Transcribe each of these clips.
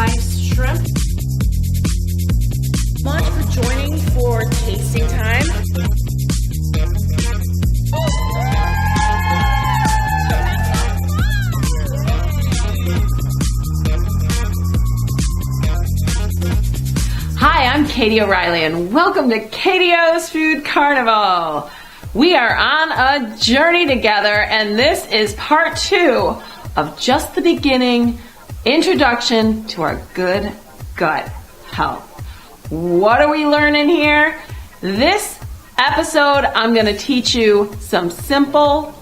live shrimp. Much for joining for tasting time. Hi, I'm Katie O'Reilly and welcome to Katie's Food Carnival. We are on a journey together and this is part 2 of just the beginning introduction to our good gut health. What are we learning here? This episode, I'm going to teach you some simple,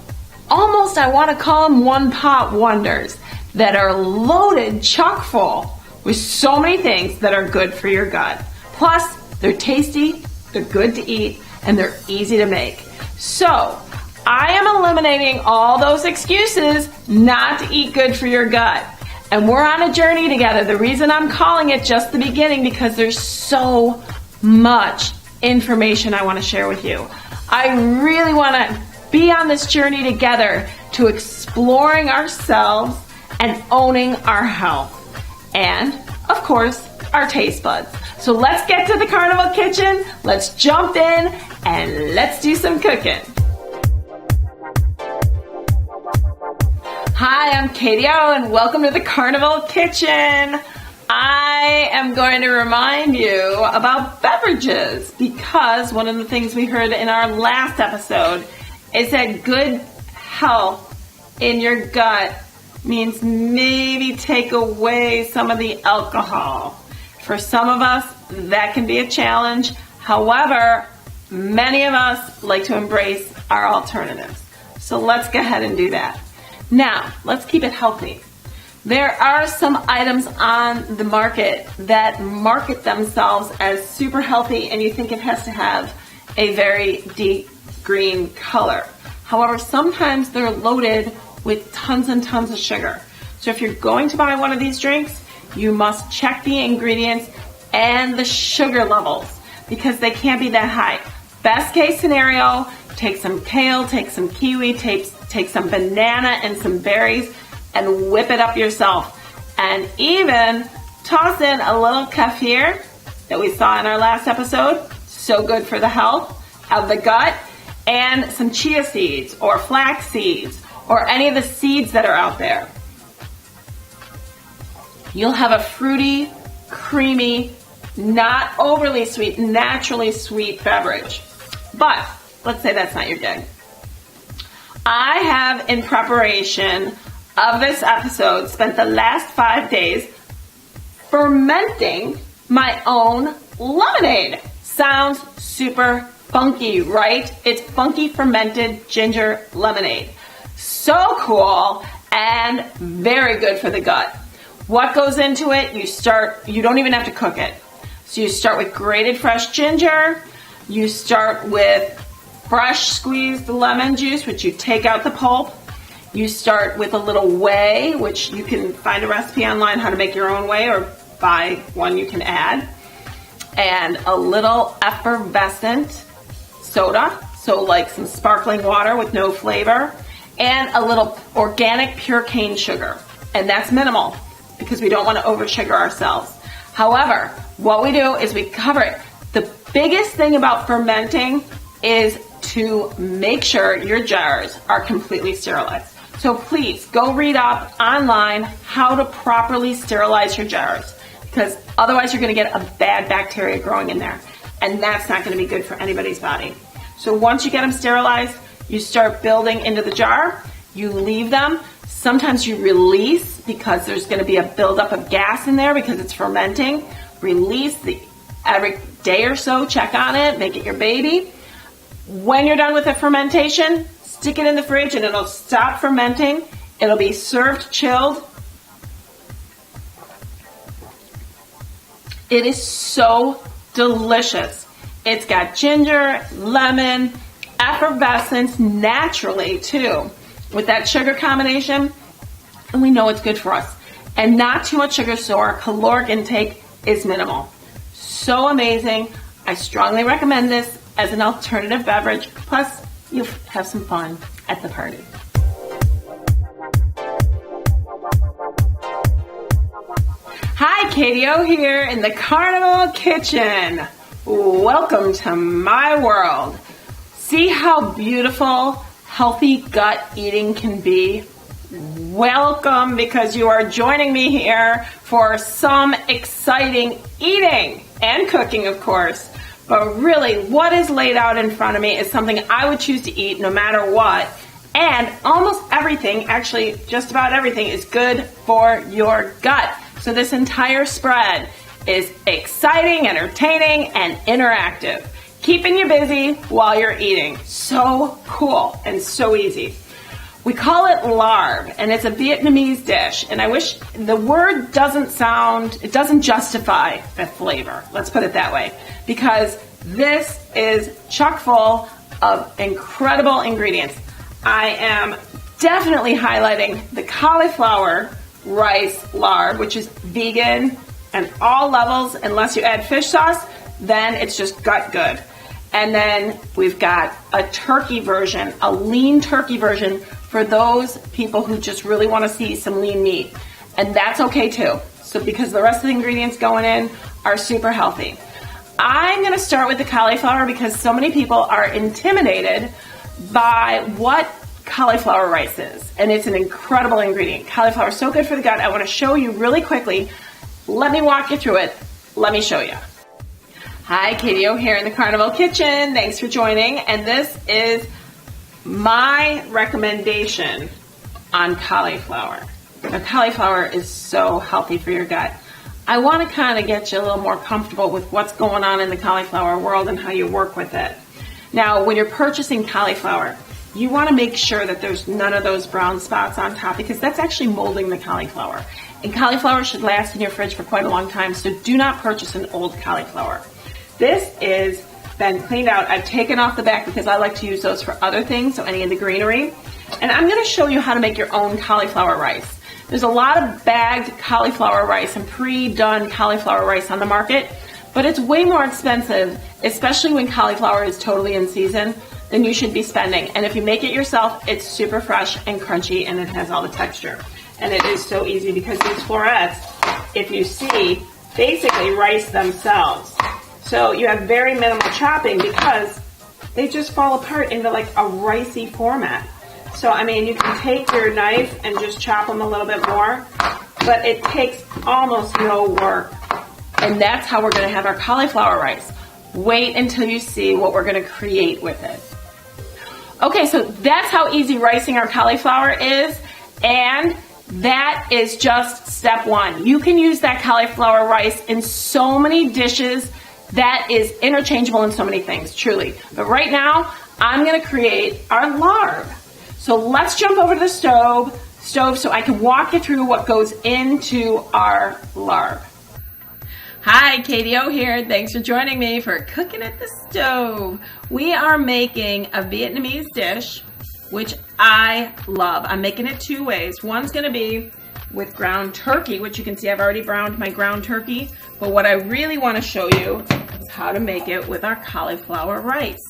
almost I want to call them one-pot wonders that are loaded chock full with so many things that are good for your gut. Plus, they're tasty, they're good to eat, and they're easy to make. So, I am eliminating all those excuses not to eat good for your gut. And we're on a journey together. The reason I'm calling it just the beginning because there's so much information I want to share with you. I really want to be on this journey together to exploring ourselves and owning our health. And, of course, our taste buds. So let's get to the Carnival kitchen, let's jump in, and let's do some cooking. Hi, I'm Katie O, and welcome to the Carnival kitchen. I am going to remind you about beverages because one of the things we heard in our last episode is that good health in your gut means maybe take away some of the alcohol. For some of us, that can be a challenge. However, many of us like to embrace our alternatives. So let's go ahead and do that. Now, let's keep it healthy. There are some items on the market that market themselves as super healthy and you think it has to have a very deep green color. However, sometimes they're loaded with tons and tons of sugar. So if you're going to buy one of these drinks, you must check the ingredients and the sugar levels because they can't be that high. Best case scenario, take some kale, take some kiwi, take some banana and some berries and whip it up yourself. And even toss in a little kefir that we saw in our last episode. So good for the health of the gut. And some chia seeds or flax seeds or any of the seeds that are out there. You'll have a fruity, creamy, not overly sweet, naturally sweet beverage. But let's say that's not your gig. I have, in preparation of this episode, spent the last 5 days fermenting my own lemonade. Sounds super funky, right? It's funky fermented ginger lemonade. So cool and very good for the gut. What goes into it? You don't even have to cook it. So you start with grated fresh ginger. You start with fresh squeezed lemon juice, which you take out the pulp. You start with a little whey, which you can find a recipe online how to make your own whey or buy one you can add. And a little effervescent soda, so like some sparkling water with no flavor. And a little organic pure cane sugar. And that's minimal because we don't want to over-sugar ourselves. However, what we do is we cover it. The biggest thing about fermenting is to make sure your jars are completely sterilized. So please go read up online how to properly sterilize your jars because otherwise you're going to get a bad bacteria growing in there and that's not going to be good for anybody's body. So once you get them sterilized, you start building into the jar, you leave them. Sometimes you release because there's going to be a buildup of gas in there because it's fermenting. Release every day or so, check on it, make it your baby. When you're done with the fermentation, stick it in the fridge and it'll stop fermenting. It'll be served chilled. It is so delicious. It's got ginger, lemon, effervescence naturally too. With that sugar combination, and we know it's good for us. And not too much sugar, so our caloric intake is minimal. So amazing. I strongly recommend this as an alternative beverage. Plus, you'll have some fun at the party. Hi, Katie O here in the Carnival kitchen. Welcome to my world. See how beautiful, healthy gut eating can be? Welcome, because you are joining me here for some exciting eating and cooking, of course. But really, what is laid out in front of me is something I would choose to eat no matter what. And almost everything, actually just about everything, is good for your gut. So this entire spread is exciting, entertaining, and interactive, keeping you busy while you're eating. So cool and so easy. We call it larb, and it's a Vietnamese dish, and I wish the word doesn't justify the flavor. Let's put it that way, because this is chock full of incredible ingredients. I am definitely highlighting the cauliflower rice larb, which is vegan and all levels. Unless you add fish sauce, then it's just gut good. And then we've got a turkey version, a lean turkey version for those people who just really want to see some lean meat. And that's okay too. So because the rest of the ingredients going in are super healthy. I'm going to start with the cauliflower because so many people are intimidated by what cauliflower rice is. And it's an incredible ingredient. Cauliflower is so good for the gut. I want to show you really quickly. Let me walk you through it. Let me show you. Hi, Katie O here in the Carnival kitchen. Thanks for joining. And this is my recommendation on cauliflower. Now, cauliflower is so healthy for your gut. I want to kind of get you a little more comfortable with what's going on in the cauliflower world and how you work with it. Now, when you're purchasing cauliflower, you want to make sure that there's none of those brown spots on top, because that's actually molding the cauliflower. And cauliflower should last in your fridge for quite a long time, so do not purchase an old cauliflower. This is been cleaned out. I've taken off the back because I like to use those for other things, so any of the greenery. And I'm going to show you how to make your own cauliflower rice. There's a lot of bagged cauliflower rice and pre-done cauliflower rice on the market, but it's way more expensive, especially when cauliflower is totally in season, than you should be spending. And if you make it yourself, it's super fresh and crunchy, and it has all the texture. And it is so easy because these florets, if you see, basically rice themselves. So you have very minimal chopping because they just fall apart into like a ricey format. So, I mean, you can take your knife and just chop them a little bit more, but it takes almost no work. And that's how we're going to have our cauliflower rice. Wait until you see what we're going to create with it. Okay, so that's how easy ricing our cauliflower is, and that is just step one. You can use that cauliflower rice in so many dishes. That is interchangeable in so many things, truly. But right now, I'm going to create our larb. So let's jump over to the stove so I can walk you through what goes into our larb. Hi, Katie O here. Thanks for joining me for Cooking at the Stove. We are making a Vietnamese dish, which I love. I'm making it two ways. One's going to be with ground turkey, which you can see I've already browned my ground turkey. But what I really want to show you is how to make it with our cauliflower rice.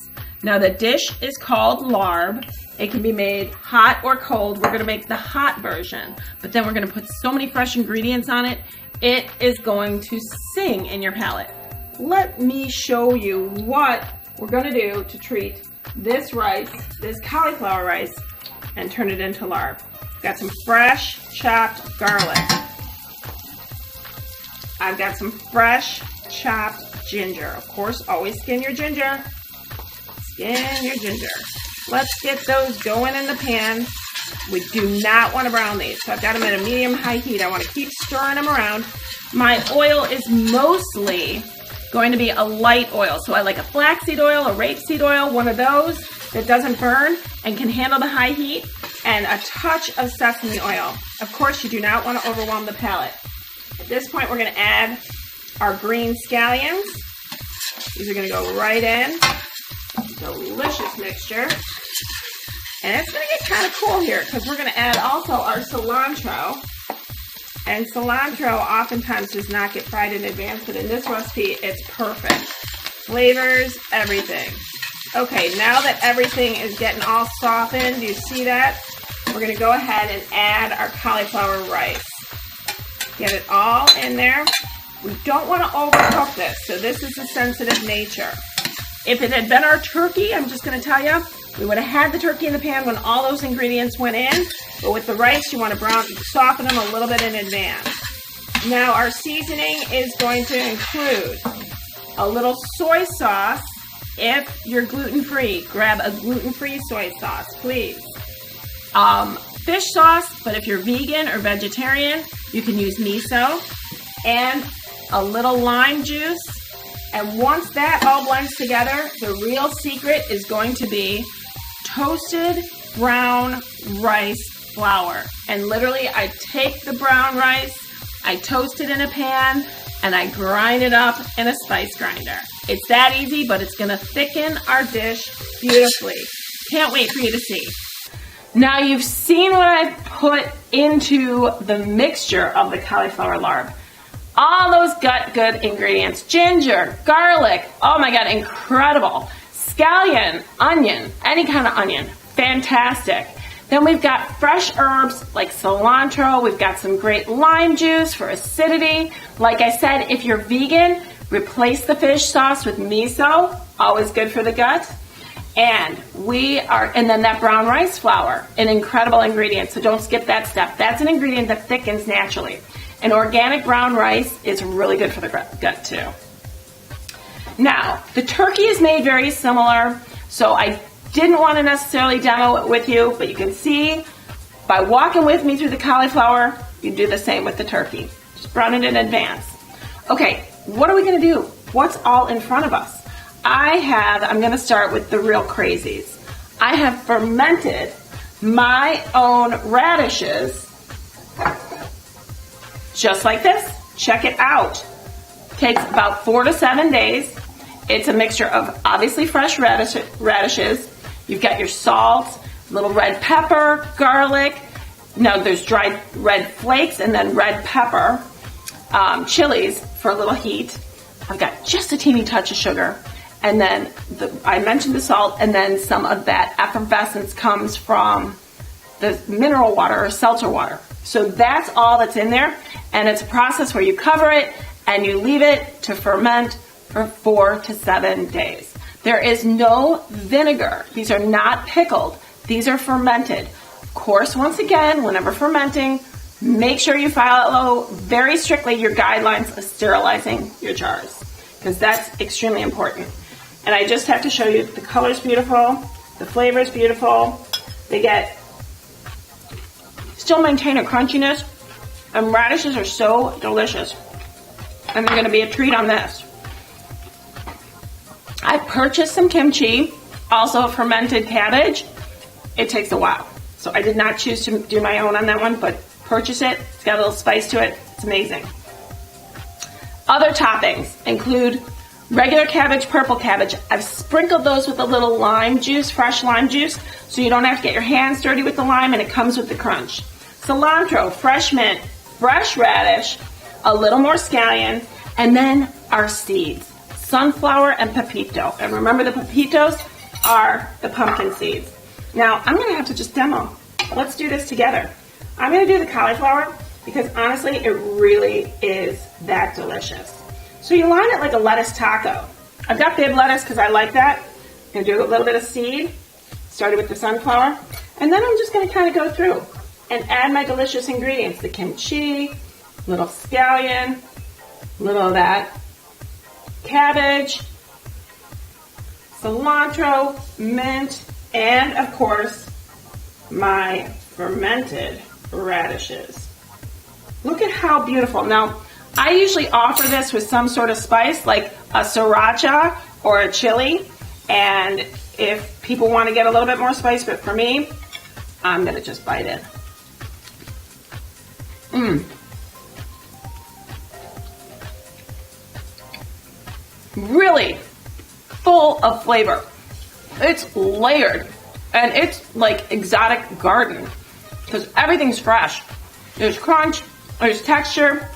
Now, the dish is called larb. It can be made hot or cold. We're going to make the hot version, but then we're going to put so many fresh ingredients on it. It is going to sing in your palate. Let me show you what we're going to do to treat this rice, this cauliflower rice, and turn it into larb. Got some fresh chopped garlic. I've got some fresh chopped ginger. Of course, always skin your ginger. Skin your ginger. Let's get those going in the pan. We do not want to brown these. So I've got them at a medium-high heat. I want to keep stirring them around. My oil is mostly going to be a light oil. So I like a flaxseed oil, a rapeseed oil, one of those that doesn't burn and can handle the high heat, and a touch of sesame oil. Of course, you do not want to overwhelm the palate. At this point, we're going to add our green scallions. These are going to go right in. Delicious mixture. And it's going to get kind of cool here because we're going to add also our cilantro. And cilantro oftentimes does not get fried in advance, but in this recipe, it's perfect. Flavors, everything. Okay, now that everything is getting all softened, do you see that? We're going to go ahead and add our cauliflower rice. Get it all in there. We don't want to overcook this, so this is a sensitive nature. If it had been our turkey, I'm just going to tell you, we would have had the turkey in the pan when all those ingredients went in, but with the rice, you want to soften them a little bit in advance. Now, our seasoning is going to include a little soy sauce. If you're gluten-free, grab a gluten-free soy sauce, please. Fish sauce, but if you're vegan or vegetarian, you can use miso, and a little lime juice. And once that all blends together, the real secret is going to be toasted brown rice flour. And literally, I take the brown rice, I toast it in a pan, and I grind it up in a spice grinder. It's that easy, but it's gonna thicken our dish beautifully. Can't wait for you to see. Now you've seen what I put into the mixture of the cauliflower larb. All those good ingredients, ginger, garlic, oh my God, incredible. Scallion, onion, any kind of onion, fantastic. Then we've got fresh herbs like cilantro. We've got some great lime juice for acidity. Like I said, if you're vegan, replace the fish sauce with miso, always good for the gut. And then that brown rice flour, an incredible ingredient, so don't skip that step. That's an ingredient that thickens naturally. And organic brown rice is really good for the gut too. Now, the turkey is made very similar, so I didn't want to necessarily demo it with you, but you can see by walking with me through the cauliflower, you do the same with the turkey. Just brown it in advance. Okay, what are we going to do? What's all in front of us? I'm going to start with the real crazies. I have fermented my own radishes just like this. Check it out. Takes about 4 to 7 days. It's a mixture of obviously fresh radishes. You've got your salt, little red pepper, garlic. No, there's dried red flakes and then red pepper, chilies for a little heat. I've got just a teeny touch of sugar. And then I mentioned the salt, and then some of that effervescence comes from the mineral water or seltzer water. So that's all that's in there. And it's a process where you cover it and you leave it to ferment for 4 to 7 days. There is no vinegar. These are not pickled. These are fermented. Of course, once again, whenever fermenting, make sure you follow very strictly your guidelines of sterilizing your jars, because that's extremely important. And I just have to show you, the color's beautiful, the flavor's beautiful. Still maintain a crunchiness, and radishes are so delicious. And they're gonna be a treat on this. I purchased some kimchi, also fermented cabbage. It takes a while. So I did not choose to do my own on that one, but purchase it. It's got a little spice to it. It's amazing. Other toppings include regular cabbage, purple cabbage. I've sprinkled those with a little lime juice, fresh lime juice, so you don't have to get your hands dirty with the lime, and it comes with the crunch. Cilantro, fresh mint, fresh radish, a little more scallion, and then our seeds, sunflower and pepito. And remember, the pepitos are the pumpkin seeds. Now, I'm gonna have to just demo. Let's do this together. I'm gonna do the cauliflower because honestly, it really is that delicious. So you line it like a lettuce taco. I've got bib lettuce because I like that. I'm gonna do a little bit of seed, started with the sunflower, and then I'm just gonna kind of go through and add my delicious ingredients, the kimchi, little scallion, little of that cabbage, cilantro, mint, and of course, my fermented radishes. Look at how beautiful. Now, I usually offer this with some sort of spice like a sriracha or a chili, and if people want to get a little bit more spice, but for me, I'm gonna just bite in. Really full of flavor. It's layered, and it's like exotic garden because everything's fresh. There's crunch, there's texture,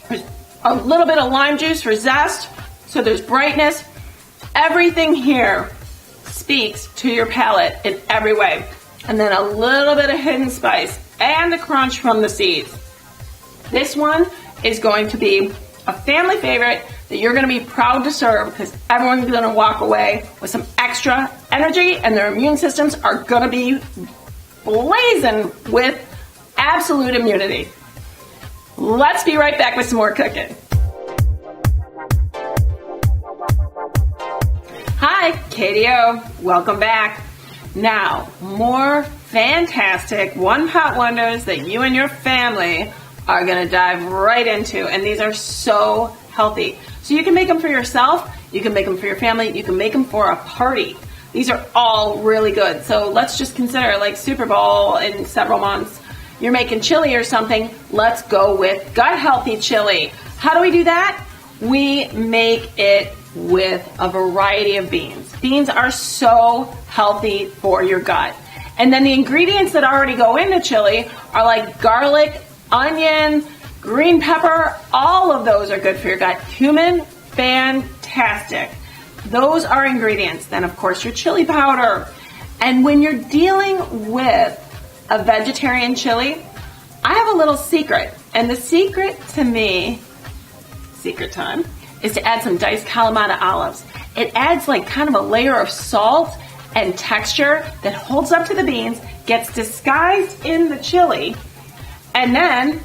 there's a little bit of lime juice for zest, so there's brightness. Everything here speaks to your palate in every way. And then a little bit of hidden spice and the crunch from the seeds. This one is going to be a family favorite that you're going to be proud to serve because everyone's going to walk away with some extra energy and their immune systems are going to be blazing with absolute immunity. Let's be right back with some more cooking. Hi, KDO. Welcome back. Now, more fantastic one-pot wonders that you and your family are going to dive right into, and these are so healthy. So you can make them for yourself, you can make them for your family, you can make them for a party. These are all really good. So let's just consider like Super Bowl in several months. You're making chili or something, let's go with gut healthy chili. How do we do that? We make it with a variety of beans. Beans are so healthy for your gut. And then the ingredients that already go into chili are like garlic, onion, green pepper, all of those are good for your gut. Cumin, fantastic. Those are ingredients. Then of course your chili powder. And when you're dealing with a vegetarian chili, I have a little secret. And the secret to me, secret time, is to add some diced Kalamata olives. It adds like kind of a layer of salt and texture that holds up to the beans, gets disguised in the chili, and then,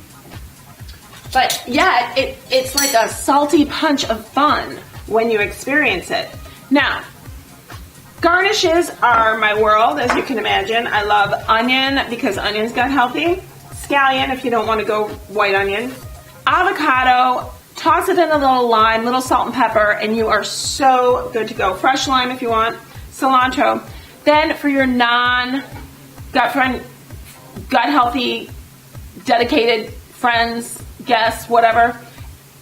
but yeah, it's like a salty punch of fun when you experience it. Now, garnishes are my world, as you can imagine. I love onion because onion's gut healthy. Scallion if you don't want to go white onion. Avocado. Toss it in a little lime, little salt and pepper, and you are so good to go. Fresh lime if you want, cilantro. Then for your non-gut healthy, dedicated friends, guests, whatever,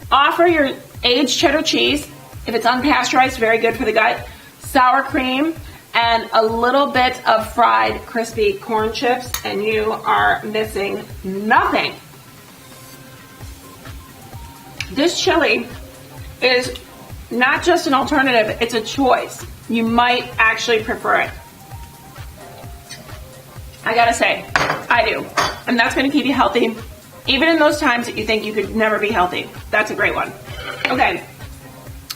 offer your aged cheddar cheese. If it's unpasteurized, very good for the gut. Sour cream and a little bit of fried crispy corn chips, and you are missing nothing. This chili is not just an alternative, it's a choice. You might actually prefer it. I gotta say, I do. And that's gonna keep you healthy, even in those times that you think you could never be healthy. That's a great one. Okay,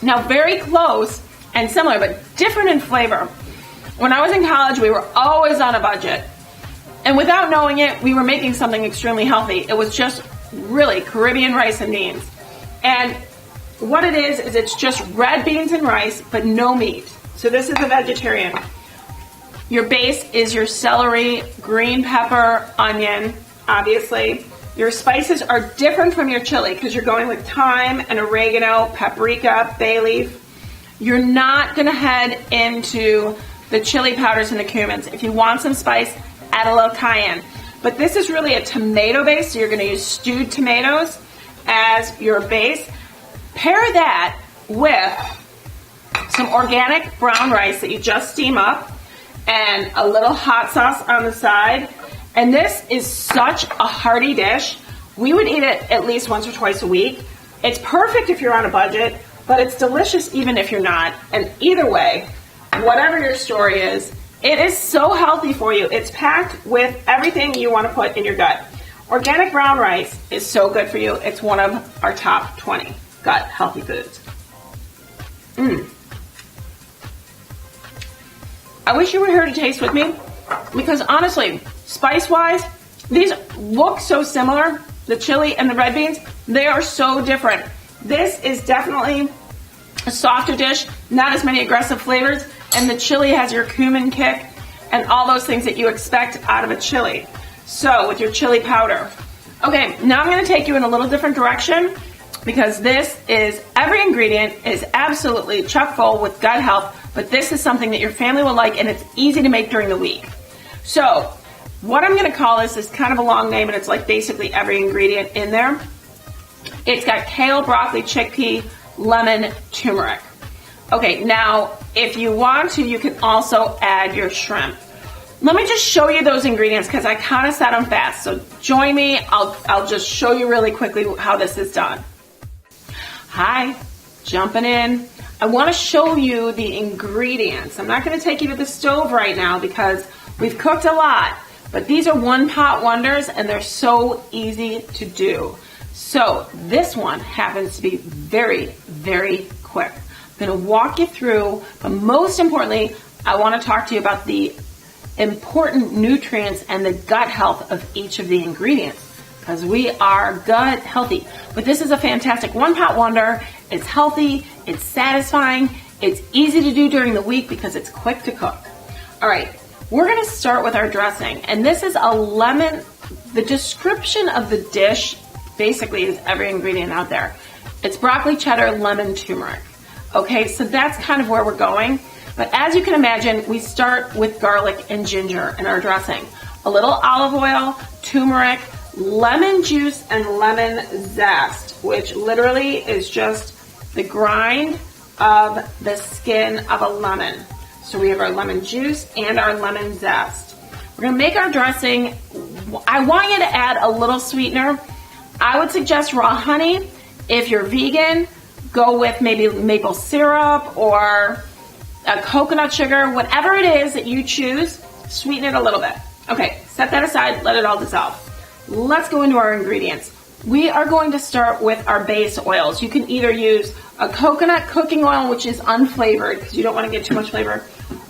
now very close and similar, but different in flavor. When I was in college, we were always on a budget. And without knowing it, we were making something extremely healthy. It was just really Caribbean rice and beans. And what it is it's just red beans and rice, but no meat. So this is a vegetarian. Your base is your celery, green pepper, onion, obviously. Your spices are different from your chili because you're going with thyme and oregano, paprika, bay leaf. You're not gonna head into the chili powders and the cumins. If you want some spice, add a little cayenne. But this is really a tomato base, so you're gonna use stewed tomatoes as your base. Pair that with some organic brown rice that you just steam up and a little hot sauce on the side. And this is such a hearty dish. We would eat it at least once or twice a week. It's perfect if you're on a budget, but it's delicious even if you're not. And either way, whatever your story is, it is so healthy for you. It's packed with everything you want to put in your gut. Organic brown rice is so good for you. It's one of our top 20 gut healthy foods. I wish you were here to taste with me because honestly, spice-wise, these look so similar. The chili and the red beans, they are so different. This is definitely a softer dish, not as many aggressive flavors, and the chili has your cumin kick and all those things that you expect out of a chili. So with your chili powder. Okay, now I'm gonna take you in a little different direction because this is, every ingredient is absolutely chock full with gut health, but this is something that your family will like and it's easy to make during the week. So what I'm gonna call this is kind of a long name and it's like basically every ingredient in there. It's got kale, broccoli, chickpea, lemon, turmeric. Okay, now if you want to, you can also add your shrimp. Let me just show you those ingredients because I kind of said them fast. So join me, I'll just show you really quickly how this is done. Hi, jumping in. I want to show you the ingredients. I'm not going to take you to the stove right now because we've cooked a lot, but these are one pot wonders and they're so easy to do. So this one happens to be very, very quick. I'm going to walk you through, but most importantly, I want to talk to you about the important nutrients and the gut health of each of the ingredients, because we are gut healthy. But this is a fantastic one-pot wonder. It's healthy, it's satisfying, it's easy to do during the week because it's quick to cook. All right, we're going to start with our dressing, and this is a lemon. The description of the dish basically is every ingredient out there. It's broccoli, cheddar, lemon, turmeric. Okay, so that's kind of where we're going. But as you can imagine, we start with garlic and ginger in our dressing. A little olive oil, turmeric, lemon juice, and lemon zest, which literally is just the grind of the skin of a lemon. So we have our lemon juice and our lemon zest. We're gonna make our dressing. I want you to add a little sweetener. I would suggest raw honey. If you're vegan, go with maybe maple syrup or a coconut sugar, whatever it is that you choose, sweeten it a little bit. Okay, set that aside, let it all dissolve. Let's go into our ingredients. We are going to start with our base oils. You can either use a coconut cooking oil, which is unflavored because you don't want to get too much flavor,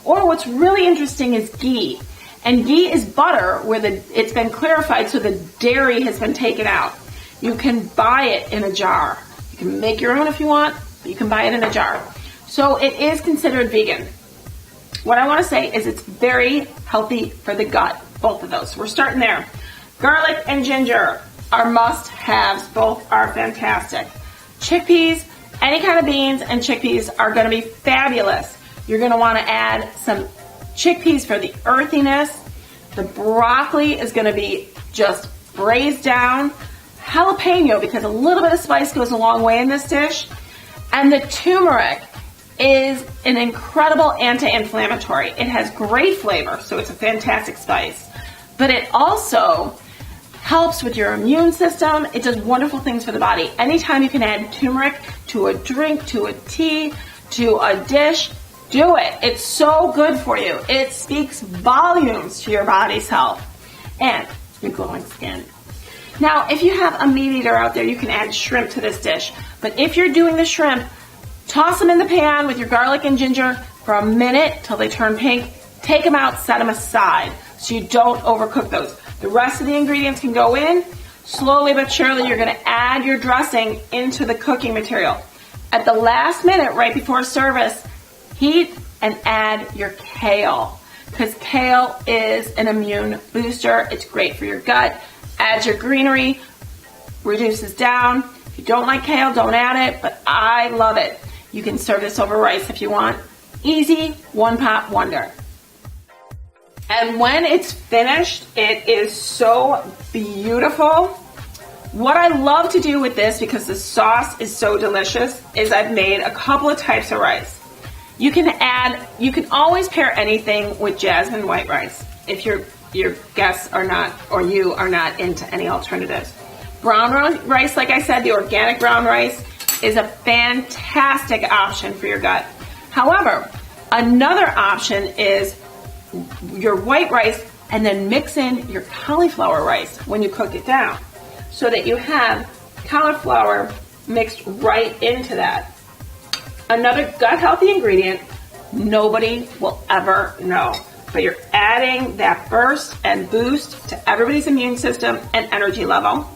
or what's really interesting is ghee. And ghee is butter where it's been clarified so the dairy has been taken out. You can buy it in a jar. You can make your own if you want, but you can buy it in a jar. So it is considered vegan. What I want to say is it's very healthy for the gut, both of those. We're starting there. Garlic and ginger are must-haves. Both are fantastic. Chickpeas, any kind of beans and chickpeas are going to be fabulous. You're going to want to add some chickpeas for the earthiness. The broccoli is going to be just braised down. Jalapeno, because a little bit of spice goes a long way in this dish. And the turmeric is an incredible anti-inflammatory. It has great flavor, so it's a fantastic spice. But it also helps with your immune system. It does wonderful things for the body. Anytime you can add turmeric to a drink, to a tea, to a dish, do it. It's so good for you. It speaks volumes to your body's health and your glowing skin. Now, if you have a meat eater out there, you can add shrimp to this dish. But if you're doing the shrimp, toss them in the pan with your garlic and ginger for a minute till they turn pink. Take them out, set them aside so you don't overcook those. The rest of the ingredients can go in. Slowly but surely, you're going to add your dressing into the cooking material. At the last minute, right before service, heat and add your kale, because kale is an immune booster. It's great for your gut. Adds your greenery, reduces down. If you don't like kale, don't add it, but I love it. You can serve this over rice if you want. Easy, one-pot wonder. And when it's finished, it is so beautiful. What I love to do with this, because the sauce is so delicious, is I've made a couple of types of rice. You can always pair anything with jasmine white rice if your guests are not, or you are not into any alternatives. Brown rice, like I said, the organic brown rice is a fantastic option for your gut. However, another option is your white rice and then mix in your cauliflower rice when you cook it down so that you have cauliflower mixed right into that. Another gut healthy ingredient nobody will ever know, but you're adding that burst and boost to everybody's immune system and energy level.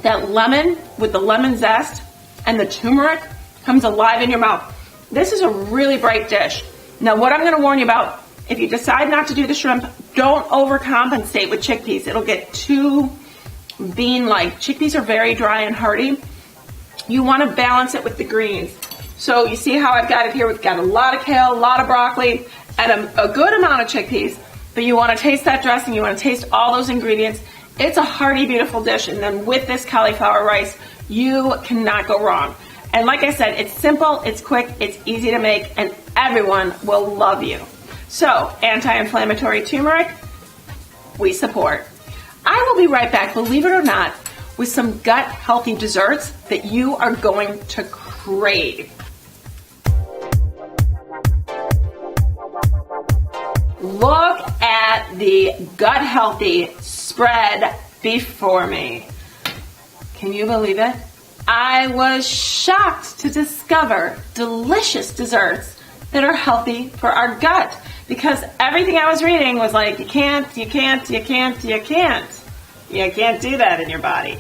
That lemon with the lemon zest and the turmeric comes alive in your mouth. This is a really bright dish. Now, what I'm going to warn you about, if you decide not to do the shrimp, don't overcompensate with chickpeas. It'll get too bean-like. Chickpeas are very dry and hearty. You want to balance it with the greens. So you see how I've got it here? We've got a lot of kale, a lot of broccoli, and a good amount of chickpeas. But you want to taste that dressing. You want to taste all those ingredients. It's a hearty, beautiful dish. And then with this cauliflower rice, you cannot go wrong. And like I said, it's simple, it's quick, it's easy to make, and everyone will love you. So, anti-inflammatory turmeric, we support. I will be right back, believe it or not, with some gut-healthy desserts that you are going to crave. Look at set the gut healthy spread before me. Can you believe it? I was shocked to discover delicious desserts that are healthy for our gut, because everything I was reading was like, you can't do that in your body.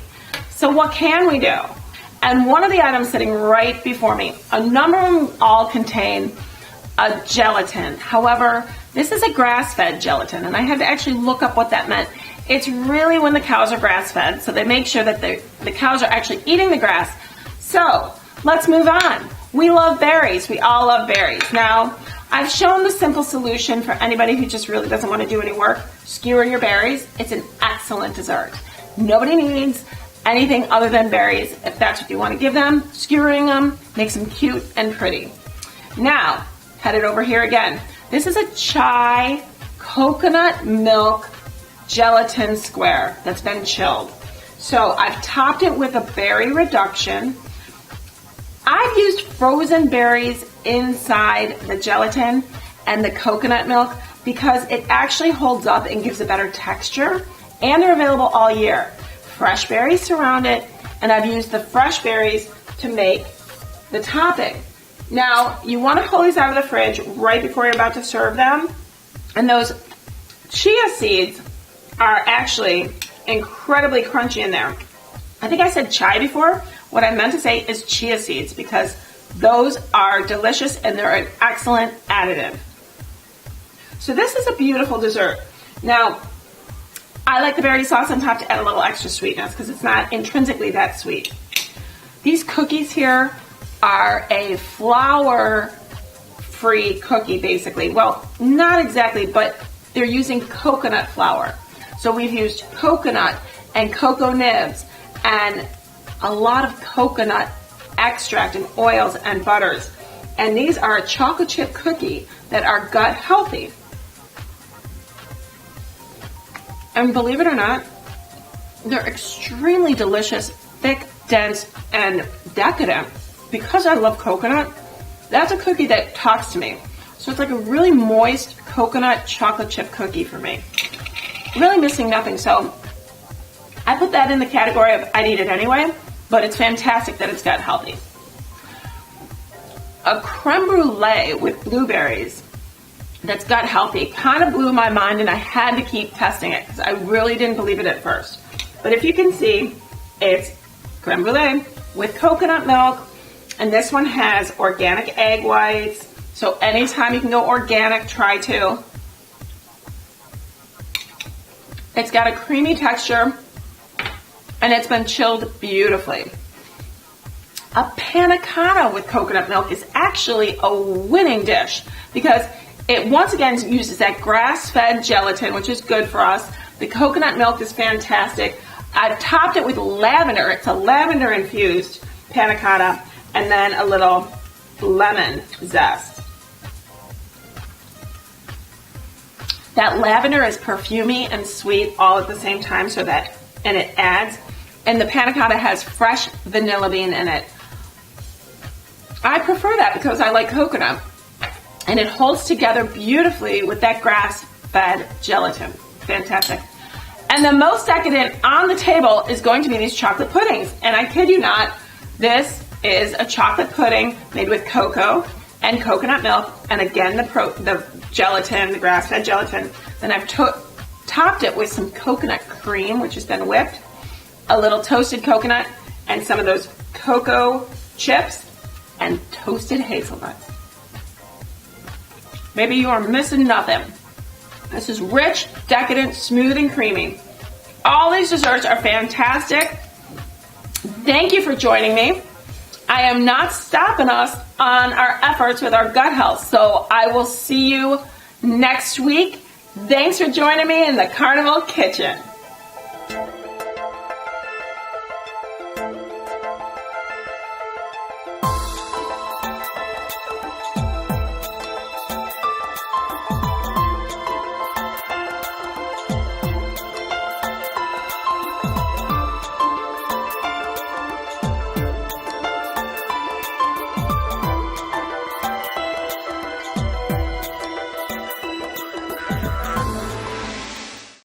So what can we do? And one of the items sitting right before me, a number of them all contain a gelatin. However, this is a grass-fed gelatin, and I had to actually look up what that meant. It's really when the cows are grass-fed, so they make sure that the cows are actually eating the grass. So let's move on. We love berries. We all love berries. Now, I've shown the simple solution for anybody who just really doesn't want to do any work. Skewer your berries. It's an excellent dessert. Nobody needs anything other than berries. If that's what you want to give them, skewering them makes them cute and pretty. Now, headed over here again. This is a chai coconut milk gelatin square that's been chilled. So I've topped it with a berry reduction. I've used frozen berries inside the gelatin and the coconut milk because it actually holds up and gives a better texture, and they're available all year. Fresh berries surround it, and I've used the fresh berries to make the topping. Now, you want to pull these out of the fridge right before you're about to serve them, and those chia seeds are actually incredibly crunchy in there. I think I said chai before. What I meant to say is chia seeds, because those are delicious and they're an excellent additive. So this is a beautiful dessert. Now, I like the berry sauce on top to add a little extra sweetness because it's not intrinsically that sweet. These cookies here are a flour-free cookie, basically. Well, not exactly, but they're using coconut flour. So we've used coconut and cocoa nibs and a lot of coconut extract and oils and butters. And these are a chocolate chip cookie that are gut healthy. And believe it or not, they're extremely delicious, thick, dense, and decadent. Because I love coconut, that's a cookie that talks to me. So it's like a really moist coconut chocolate chip cookie for me. Really missing nothing. So I put that in the category of I'd eat it anyway, but it's fantastic that it's gut healthy. A creme brulee with blueberries that's gut healthy kind of blew my mind, and I had to keep testing it because I really didn't believe it at first. But if you can see, it's creme brulee with coconut milk, and this one has organic egg whites. So anytime you can go organic, try to. It's got a creamy texture, and it's been chilled beautifully. A panna cotta with coconut milk is actually a winning dish because it once again uses that grass-fed gelatin, which is good for us. The coconut milk is fantastic. I've topped it with lavender. It's a lavender-infused panna cotta, and then a little lemon zest. That lavender is perfumey and sweet all at the same time, and it adds. And the panna cotta has fresh vanilla bean in it. I prefer that because I like coconut. And it holds together beautifully with that grass-fed gelatin. Fantastic. And the most decadent on the table is going to be these chocolate puddings. And I kid you not, this is a chocolate pudding made with cocoa and coconut milk. And again, the gelatin, the grass-fed gelatin. Then I've topped it with some coconut cream, which has been whipped, a little toasted coconut, and some of those cocoa chips and toasted hazelnuts. Maybe you are missing nothing. This is rich, decadent, smooth, and creamy. All these desserts are fantastic. Thank you for joining me. I am not stopping us on our efforts with our gut health, so I will see you next week. Thanks for joining me in the Carnival Kitchen.